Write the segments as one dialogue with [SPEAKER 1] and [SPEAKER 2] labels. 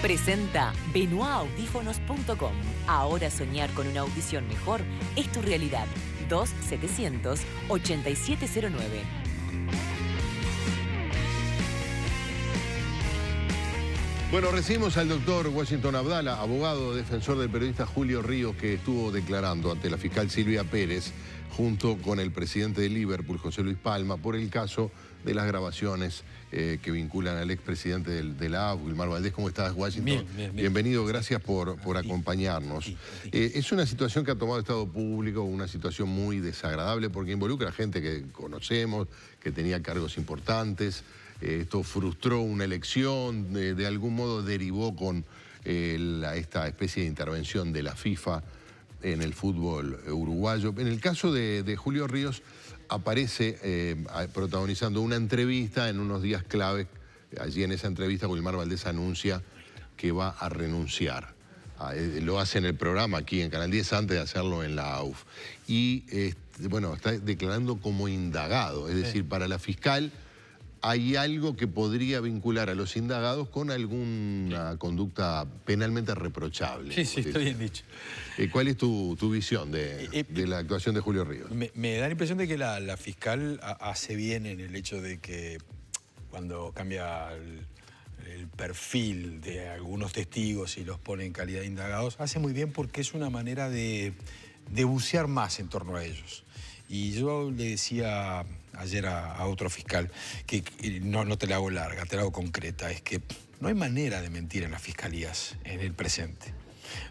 [SPEAKER 1] Presenta benoitaudífonos.com. Ahora soñar con una audición mejor es tu realidad. 2-700-8709.
[SPEAKER 2] Bueno, recibimos al doctor Washington Abdala, abogado defensor del periodista Julio Ríos, que estuvo declarando ante la fiscal Silvia Pérez, junto con el presidente de Liverpool, José Luis Palma, por el caso de las grabaciones que vinculan al expresidente de la AUF, Wilmar Valdés. ¿Cómo estás, Washington?
[SPEAKER 3] Bien.
[SPEAKER 2] Bienvenido, gracias por acompañarnos. Es una situación que ha tomado Estado Público, una situación muy desagradable, porque involucra a gente que conocemos, que tenía cargos importantes. Esto frustró una elección, de algún modo derivó con esta especie de intervención de la FIFA en el fútbol uruguayo. En el caso de Julio Ríos, aparece protagonizando una entrevista en unos días clave. Allí en esa entrevista Wilmar Valdés anuncia que va a renunciar. Lo hace en el programa aquí en Canal 10 antes de hacerlo en la AUF. Y bueno, está declarando como indagado, es decir, para la fiscal hay algo que podría vincular a los indagados con alguna conducta penalmente reprochable.
[SPEAKER 3] Sí, estoy bien dicho.
[SPEAKER 2] ¿Cuál es tu visión de la actuación de Julio Ríos?
[SPEAKER 3] Me da la impresión de que la fiscal hace bien en el hecho de que cuando cambia el perfil de algunos testigos y los pone en calidad de indagados, hace muy bien porque es una manera de bucear más en torno a ellos. Y yo le decía ayer a otro fiscal, que no te la hago larga, te la hago concreta, es que no hay manera de mentir en las fiscalías en el presente.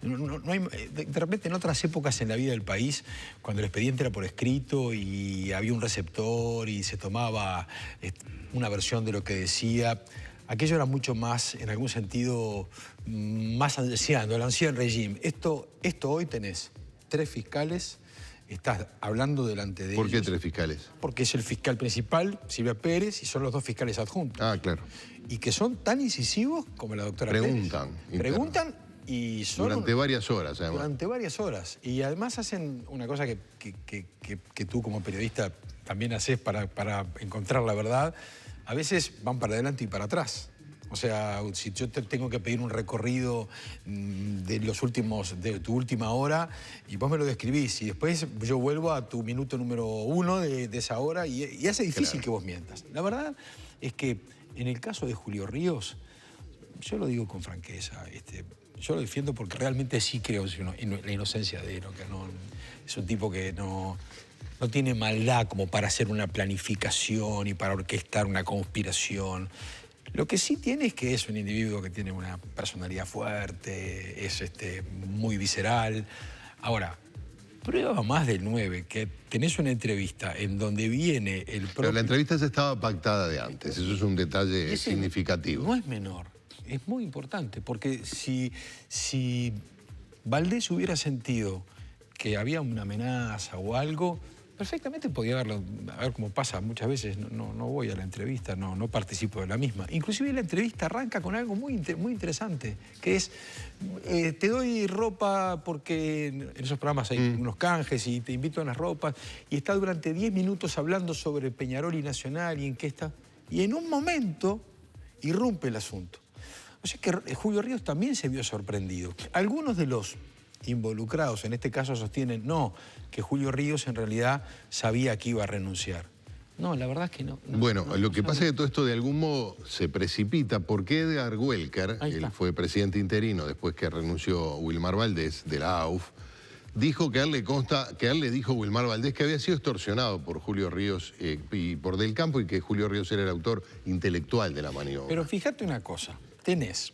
[SPEAKER 3] No hay, de repente en otras épocas en la vida del país, cuando el expediente era por escrito y había un receptor y se tomaba una versión de lo que decía, aquello era mucho más, en algún sentido, más anciano, el ancien régime. Esto hoy tenés 3 fiscales. Estás hablando delante de ellos.
[SPEAKER 2] ¿Por qué 3 fiscales?
[SPEAKER 3] Porque es el fiscal principal, Silvia Pérez, y son los 2 fiscales adjuntos.
[SPEAKER 2] Ah, claro.
[SPEAKER 3] Y que son tan incisivos como la doctora Pérez. Preguntan y son...
[SPEAKER 2] Durante varias horas, además.
[SPEAKER 3] Durante varias horas. Y además hacen una cosa que tú como periodista también haces para encontrar la verdad. A veces van para adelante y para atrás. O sea, si yo te tengo que pedir un recorrido de tu última hora y vos me lo describís y después yo vuelvo a tu minuto número 1 de esa hora y hace difícil que vos mientas. La verdad es que en el caso de Julio Ríos, yo lo digo con franqueza, yo lo defiendo porque realmente sí creo en la inocencia de él, que no, es un tipo que no tiene maldad como para hacer una planificación y para orquestar una conspiración. Lo que sí tiene es que es un individuo que tiene una personalidad fuerte, es muy visceral. Ahora, prueba más del 9, que tenés una entrevista en donde viene el propio...
[SPEAKER 2] Pero la entrevista ya estaba pactada de antes, eso es un detalle significativo.
[SPEAKER 3] No es menor, es muy importante, porque si Valdés hubiera sentido que había una amenaza o algo, perfectamente podía haberlo, a ver cómo pasa, muchas veces no voy a la entrevista, no participo de la misma. Inclusive la entrevista arranca con algo muy interesante, que es, te doy ropa porque en esos programas hay unos canjes y te invito a unas ropas, y está durante 10 minutos hablando sobre Peñarol y Nacional y en qué está, y en un momento irrumpe el asunto. O sea que Julio Ríos también se vio sorprendido. Algunos de los involucrados, en este caso sostienen, no, que Julio Ríos en realidad sabía que iba a renunciar. No, la verdad es que no.
[SPEAKER 2] Bueno, lo que pasa es que todo esto de algún modo se precipita porque Edgar Welker, él fue presidente interino después que renunció Wilmar Valdés de la AUF, dijo que a él le consta, que a él le dijo Wilmar Valdés que había sido extorsionado por Julio Ríos y por Del Campo y que Julio Ríos era el autor intelectual de la maniobra.
[SPEAKER 3] Pero fíjate una cosa, tenés...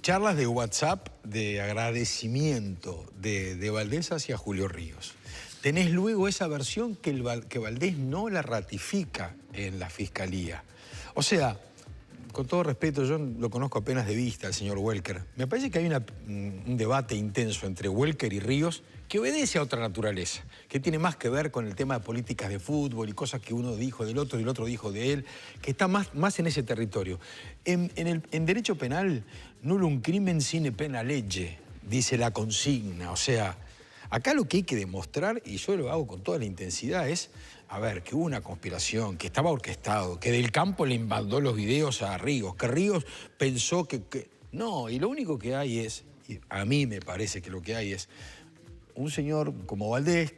[SPEAKER 3] charlas de WhatsApp de agradecimiento de Valdés hacia Julio Ríos. Tenés luego esa versión que Valdés no la ratifica en la Fiscalía. O sea, con todo respeto, yo lo conozco apenas de vista al señor Welker. Me parece que hay un debate intenso entre Welker y Ríos que obedece a otra naturaleza, que tiene más que ver con el tema de políticas de fútbol y cosas que uno dijo del otro y el otro dijo de él, que está más en ese territorio. En derecho penal, nullum crimen sine pena legge, dice la consigna. O sea, acá lo que hay que demostrar, y yo lo hago con toda la intensidad, es a ver, que hubo una conspiración, que estaba orquestado, que Del Campo le mandó los videos a Ríos, que Ríos pensó que... No, y lo único que hay es, y a mí me parece que lo que hay es un señor como Valdés,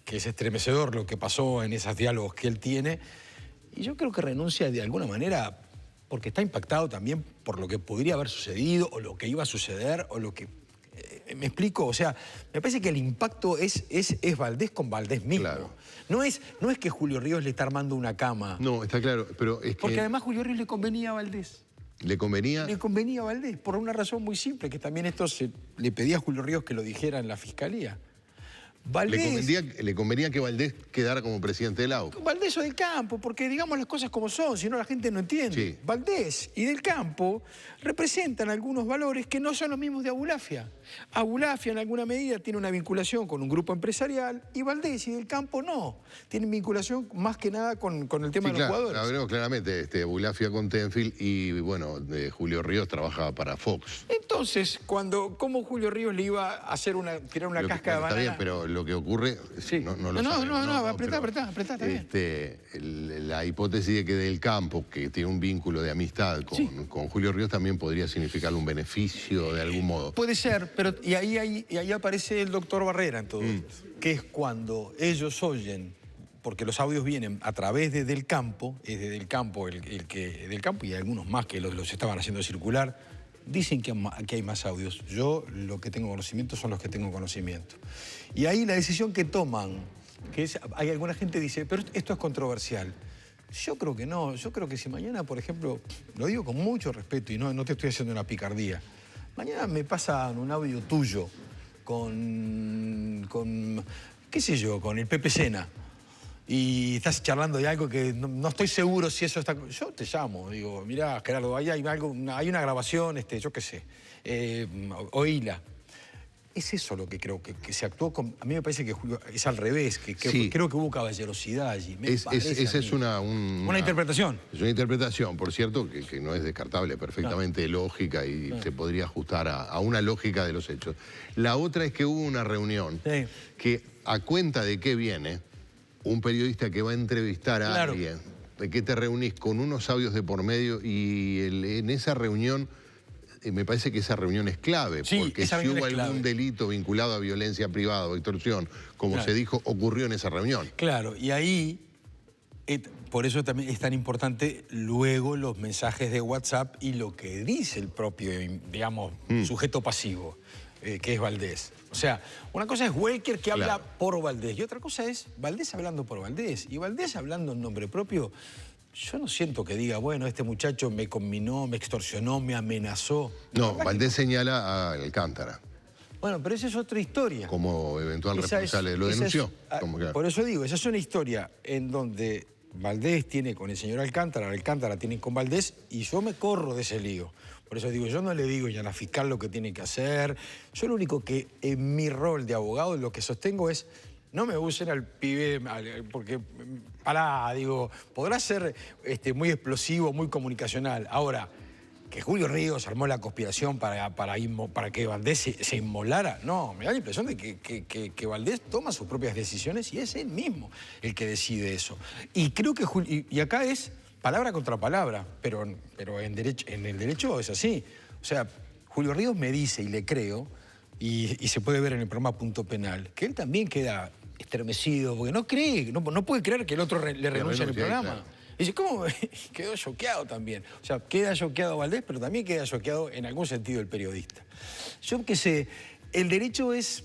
[SPEAKER 3] que es estremecedor lo que pasó en esos diálogos que él tiene, y yo creo que renuncia de alguna manera porque está impactado también por lo que podría haber sucedido, o lo que iba a suceder, o lo que... ¿Me explico? O sea, me parece que el impacto es Valdés con Valdés mismo.
[SPEAKER 2] Claro.
[SPEAKER 3] No es que Julio Ríos le está armando una cama.
[SPEAKER 2] No, está claro, pero es que...
[SPEAKER 3] Porque además Julio Ríos le convenía a Valdés.
[SPEAKER 2] ¿Le convenía?
[SPEAKER 3] Le convenía a Valdés, por una razón muy simple, que también esto le pedía a Julio Ríos que lo dijera en la fiscalía. Valdés,
[SPEAKER 2] ¿Le convenía que Valdés quedara como presidente del AUF?
[SPEAKER 3] Valdés o Del Campo, porque digamos las cosas como son, si no la gente no entiende.
[SPEAKER 2] Sí.
[SPEAKER 3] Valdés y Del Campo representan algunos valores que no son los mismos de Abulafia. Abulafia en alguna medida tiene una vinculación con un grupo empresarial y Valdés y Del Campo no. Tienen vinculación más que nada con el tema de los jugadores.
[SPEAKER 2] Hablemos claramente, Abulafia con Tenfield y bueno, Julio Ríos trabajaba para Fox.
[SPEAKER 3] Entonces, ¿cómo Julio Ríos le iba a hacer tirar una casca de banana?
[SPEAKER 2] Está bien, pero lo que ocurre,
[SPEAKER 3] sí.
[SPEAKER 2] no lo sabemos.
[SPEAKER 3] No, apretá, está
[SPEAKER 2] bien. La hipótesis de que Del Campo, que tiene un vínculo de amistad con Julio Ríos, también podría significarle un beneficio de algún modo.
[SPEAKER 3] Puede ser, pero y ahí aparece el doctor Barrera en todo esto, que es cuando ellos oyen, porque los audios vienen a través de Del Campo, es de Del Campo Del Campo y algunos más que los estaban haciendo circular. Dicen que hay más audios. Yo lo que tengo conocimiento son los que tengo conocimiento. Y ahí la decisión que toman, hay alguna gente que dice, pero esto es controversial. Yo creo que no. Yo creo que si mañana, por ejemplo, lo digo con mucho respeto y no te estoy haciendo una picardía, mañana me pasan un audio tuyo con qué sé yo, con el Pepe Sena, y estás charlando de algo que no estoy seguro si eso está... Yo te llamo, digo, mirá, Gerardo, hay una grabación, yo qué sé, oíla. Es eso lo que creo que se actuó con... A mí me parece que Julio es al revés,
[SPEAKER 2] Sí.
[SPEAKER 3] creo que hubo caballerosidad allí.
[SPEAKER 2] Esa es una
[SPEAKER 3] interpretación.
[SPEAKER 2] Es una interpretación, por cierto, que no es descartable, perfectamente lógica y se podría ajustar a una lógica de los hechos. La otra es que hubo una reunión que, a cuenta de qué viene, un periodista que va a entrevistar a alguien, de que te reunís con unos audios de por medio y en esa reunión, me parece que esa reunión es clave, porque si hubo algún delito vinculado a violencia privada o extorsión, como se dijo, ocurrió en esa reunión.
[SPEAKER 3] Claro, y ahí, por eso también es tan importante luego los mensajes de WhatsApp y lo que dice el propio, digamos, sujeto pasivo, que es Valdés. O sea, una cosa es Welker que habla por Valdés y otra cosa es Valdés hablando por Valdés. Y Valdés hablando en nombre propio, yo no siento que diga, bueno, este muchacho me combinó, me extorsionó, me amenazó.
[SPEAKER 2] No, Valdés señala a Alcántara.
[SPEAKER 3] Bueno, pero esa es otra historia.
[SPEAKER 2] Como eventual responsable, lo denunció.
[SPEAKER 3] Por eso digo, esa es una historia en donde Valdés tiene con el señor Alcántara tiene con Valdés y yo me corro de ese lío. Por eso digo, yo no le digo ya a la fiscal lo que tiene que hacer. Yo lo único que en mi rol de abogado lo que sostengo es no me usen al pibe, porque, digo, podrá ser muy explosivo, muy comunicacional. Ahora, que Julio Ríos armó la conspiración para que Valdés se inmolara, no, me da la impresión de que Valdés toma sus propias decisiones y es él mismo el que decide eso. Y creo que y acá es palabra contra palabra, pero en el derecho es así. O sea, Julio Ríos me dice, y le creo, y se puede ver en el programa Punto Penal, que él también queda estremecido, porque no puede creer que el otro le renuncie en el programa. Claro. Y dice, ¿cómo? Quedó choqueado también. O sea, queda choqueado Valdés, pero también queda choqueado en algún sentido el periodista. Yo qué sé, el derecho es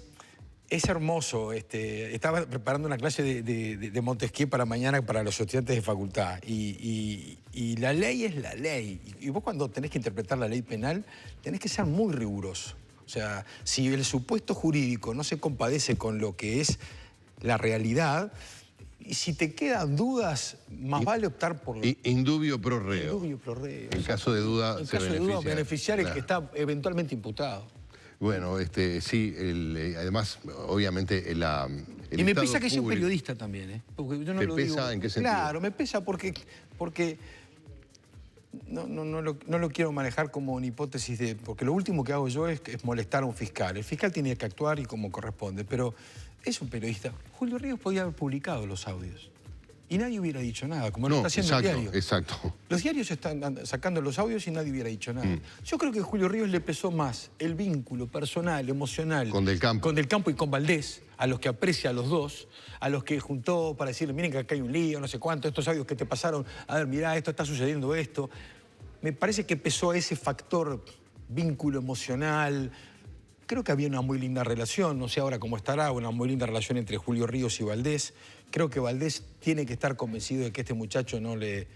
[SPEAKER 3] hermoso. Estaba preparando una clase de Montesquieu para mañana para los estudiantes de facultad. Y la ley es la ley. Y vos cuando tenés que interpretar la ley penal, tenés que ser muy riguroso. O sea, si el supuesto jurídico no se compadece con lo que es la realidad, y si te quedan dudas, más vale optar por...
[SPEAKER 2] Indubio pro reo.
[SPEAKER 3] Indubio pro reo.
[SPEAKER 2] En caso de duda,
[SPEAKER 3] en caso de duda, beneficiar el que está eventualmente imputado.
[SPEAKER 2] Bueno, sí, además, obviamente,
[SPEAKER 3] y me pesa que sea un periodista también, ¿eh? Porque yo no
[SPEAKER 2] ¿Te
[SPEAKER 3] lo
[SPEAKER 2] pesa
[SPEAKER 3] digo.
[SPEAKER 2] en qué sentido?
[SPEAKER 3] Claro, me pesa porque no lo quiero manejar como una hipótesis de... Porque lo último que hago yo es molestar a un fiscal. El fiscal tiene que actuar y como corresponde, pero es un periodista. Julio Ríos podía haber publicado los audios y nadie hubiera dicho nada, como lo está haciendo el diario.
[SPEAKER 2] Exacto.
[SPEAKER 3] Los diarios están sacando los audios y nadie hubiera dicho nada. Yo creo que a Julio Ríos le pesó más el vínculo personal, emocional...
[SPEAKER 2] Con Del Campo.
[SPEAKER 3] Con Del Campo y con Valdés, a los que aprecia a los dos, a los que juntó para decirle, miren que acá hay un lío, no sé cuánto, estos audios que te pasaron, a ver, mirá, esto está sucediendo esto. Me parece que pesó ese factor vínculo emocional. Creo que había una muy linda relación, no sé ahora cómo estará, una muy linda relación entre Julio Ríos y Valdés. Creo que Valdés tiene que estar convencido de que este muchacho no le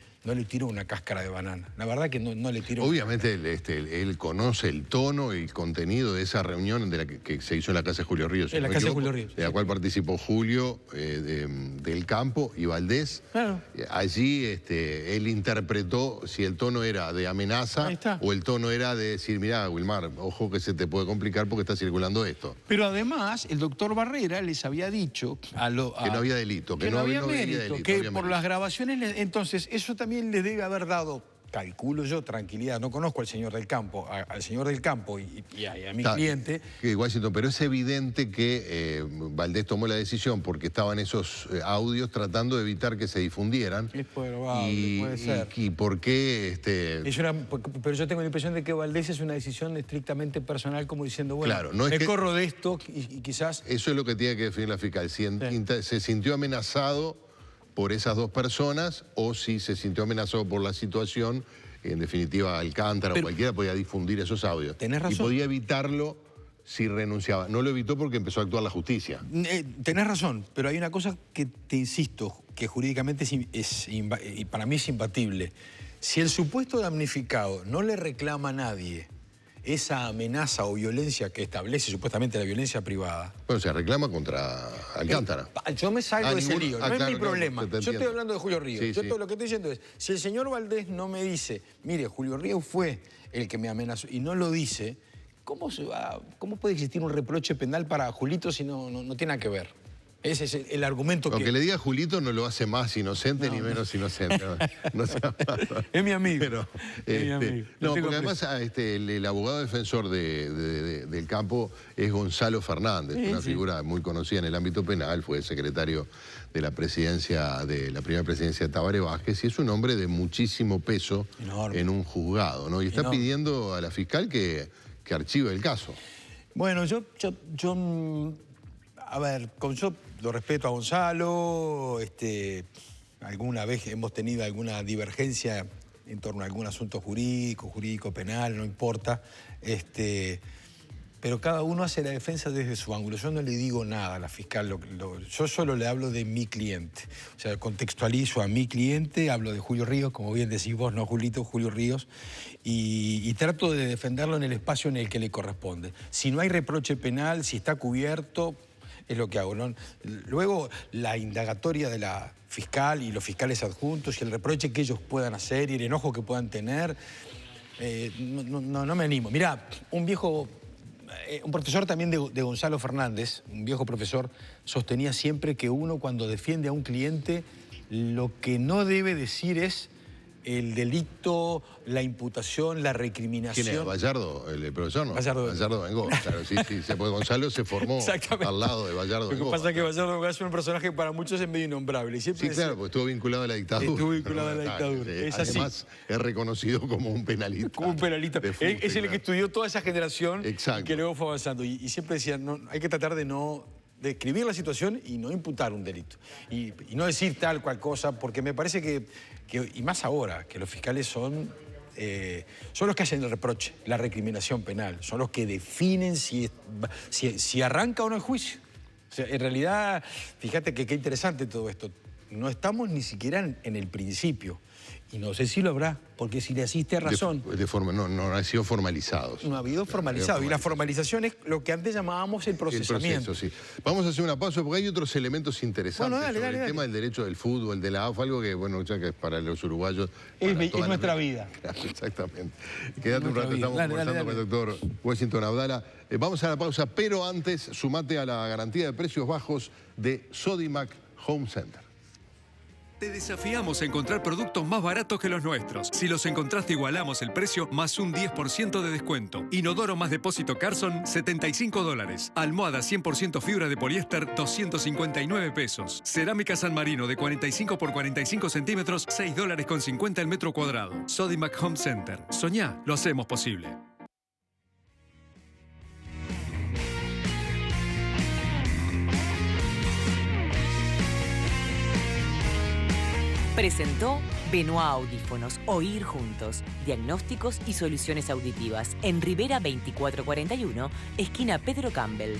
[SPEAKER 3] tiró una cáscara de banana. La verdad que no le tiró.
[SPEAKER 2] Obviamente él conoce el tono y el contenido de esa reunión de la que se hizo en la casa de Julio Ríos.
[SPEAKER 3] En la casa de Julio Ríos.
[SPEAKER 2] De la cual participó Julio, Del Campo y Valdés.
[SPEAKER 3] Claro.
[SPEAKER 2] Allí él interpretó si el tono era de amenaza o el tono era de decir, mirá, Wilmar, ojo que se te puede complicar porque está circulando esto.
[SPEAKER 4] Pero además, el doctor Barrera les había dicho
[SPEAKER 2] que no había delito.
[SPEAKER 3] Que no había mérito,
[SPEAKER 2] delito,
[SPEAKER 3] que
[SPEAKER 2] había
[SPEAKER 3] por
[SPEAKER 2] mérito.
[SPEAKER 3] las grabaciones... Entonces, eso también le debe haber dado, calculo yo, tranquilidad. No conozco al señor Del Campo, al señor Del Campo y a mi cliente.
[SPEAKER 2] Washington, pero es evidente que Valdés tomó la decisión porque estaban esos audios tratando de evitar que se difundieran.
[SPEAKER 3] Es probable, puede ser.
[SPEAKER 2] ¿Y por qué?
[SPEAKER 3] Pero yo tengo la impresión de que Valdés es una decisión estrictamente personal, como diciendo, bueno,
[SPEAKER 2] claro, no es
[SPEAKER 3] me corro de esto y quizás...
[SPEAKER 2] Eso es lo que tiene que definir la fiscal. Si se sintió amenazado por esas dos personas o si se sintió amenazado por la situación, en definitiva Alcántara o cualquiera podía difundir esos audios.
[SPEAKER 3] Tenés razón.
[SPEAKER 2] Y podía evitarlo si renunciaba. No lo evitó porque empezó a actuar la justicia.
[SPEAKER 3] Tenés razón, pero hay una cosa que te insisto, que jurídicamente y para mí es imbatible. Si el supuesto damnificado no le reclama a nadie esa amenaza o violencia que establece supuestamente la violencia privada...
[SPEAKER 2] Bueno, se reclama contra Alcántara.
[SPEAKER 3] Yo me salgo de ese lío, no es mi problema.
[SPEAKER 2] Yo
[SPEAKER 3] estoy hablando de Julio Ríos. Yo todo lo que estoy diciendo es, si el señor Valdés no me dice, mire, Julio Ríos fue el que me amenazó, y no lo dice, ¿cómo puede existir un reproche penal para Julito si no tiene nada que ver? Ese es el argumento que...
[SPEAKER 2] Lo que le diga a Julito no lo hace más inocente ni menos inocente.
[SPEAKER 3] Es mi amigo.
[SPEAKER 2] Pero,
[SPEAKER 3] es mi amigo.
[SPEAKER 2] No, porque además el abogado defensor del Campo es Gonzalo Fernández, una figura muy conocida en el ámbito penal, fue secretario de la presidencia, de la primera presidencia de Tabaré Vázquez, y es un hombre de muchísimo peso en un juzgado, ¿no? Y está pidiendo a la fiscal que archive el caso.
[SPEAKER 3] Bueno, yo a ver, yo lo respeto a Gonzalo, alguna vez hemos tenido alguna divergencia en torno a algún asunto jurídico, penal, no importa, pero cada uno hace la defensa desde su ángulo. Yo no le digo nada a la fiscal, yo solo le hablo de mi cliente. O sea, contextualizo a mi cliente, hablo de Julio Ríos, como bien decís vos, no Julito, Julio Ríos, y trato de defenderlo en el espacio en el que le corresponde. Si no hay reproche penal, si está cubierto... es lo que hago, ¿no? Luego, la indagatoria de la fiscal y los fiscales adjuntos y el reproche que ellos puedan hacer y el enojo que puedan tener, no me animo. Mirá, un profesor también de Gonzalo Fernández, un viejo profesor, sostenía siempre que uno cuando defiende a un cliente, lo que no debe decir es el delito, la imputación, la recriminación.
[SPEAKER 2] ¿Quién es? ¿Vallardo? ¿El profesor? No.
[SPEAKER 3] Vallardo
[SPEAKER 2] Bengó. Claro, sí, Gonzalo se formó al lado de Vallardo Bengó.
[SPEAKER 3] Lo que pasa es que Vallardo Bengó es un personaje que para muchos es medio innombrable.
[SPEAKER 2] Sí, claro, porque estuvo vinculado a la dictadura.
[SPEAKER 3] Estuvo vinculado a la dictadura. Es así.
[SPEAKER 2] Además, es reconocido como un penalista.
[SPEAKER 3] Como un penalista. Es el que estudió toda esa generación.
[SPEAKER 2] Exacto.
[SPEAKER 3] Y que luego fue avanzando. Y siempre decía, no, hay que tratar de describir la situación y no imputar un delito. Y no decir tal cual cosa, porque me parece que y más ahora, que los fiscales son los que hacen el reproche, la recriminación penal, son los que definen si arranca o no el juicio. O sea, en realidad, fíjate que qué interesante todo esto. No estamos ni siquiera en el principio. Y no sé si lo habrá, porque si le asiste a razón...
[SPEAKER 2] No han sido formalizados.
[SPEAKER 3] No ha habido formalizado. Y la formalización es lo que antes llamábamos el procesamiento.
[SPEAKER 2] El proceso, sí. Vamos a hacer una pausa porque hay otros elementos interesantes.
[SPEAKER 3] Bueno,
[SPEAKER 2] dale. El tema del derecho del fútbol, de la AFA, algo que, bueno, ya que es para los uruguayos...
[SPEAKER 4] Es nuestra vida.
[SPEAKER 2] Exactamente. Quédate un rato, estamos conversando con el doctor Washington Abdala. Vamos a la pausa, pero antes, sumate a la garantía de precios bajos de Sodimac Home Center.
[SPEAKER 5] Te desafiamos a encontrar productos más baratos que los nuestros. Si los encontrás, te igualamos el precio más un 10% de descuento. Inodoro más depósito Carson, $75. Almohada 100% fibra de poliéster, $259. Cerámica San Marino de 45 por 45 centímetros, $6.50 el metro cuadrado. Sodimac Home Center. Soñá, lo hacemos posible.
[SPEAKER 1] Presentó Benoit Audífonos, Oír Juntos, diagnósticos y soluciones auditivas, en Rivera 2441, esquina Pedro Campbell.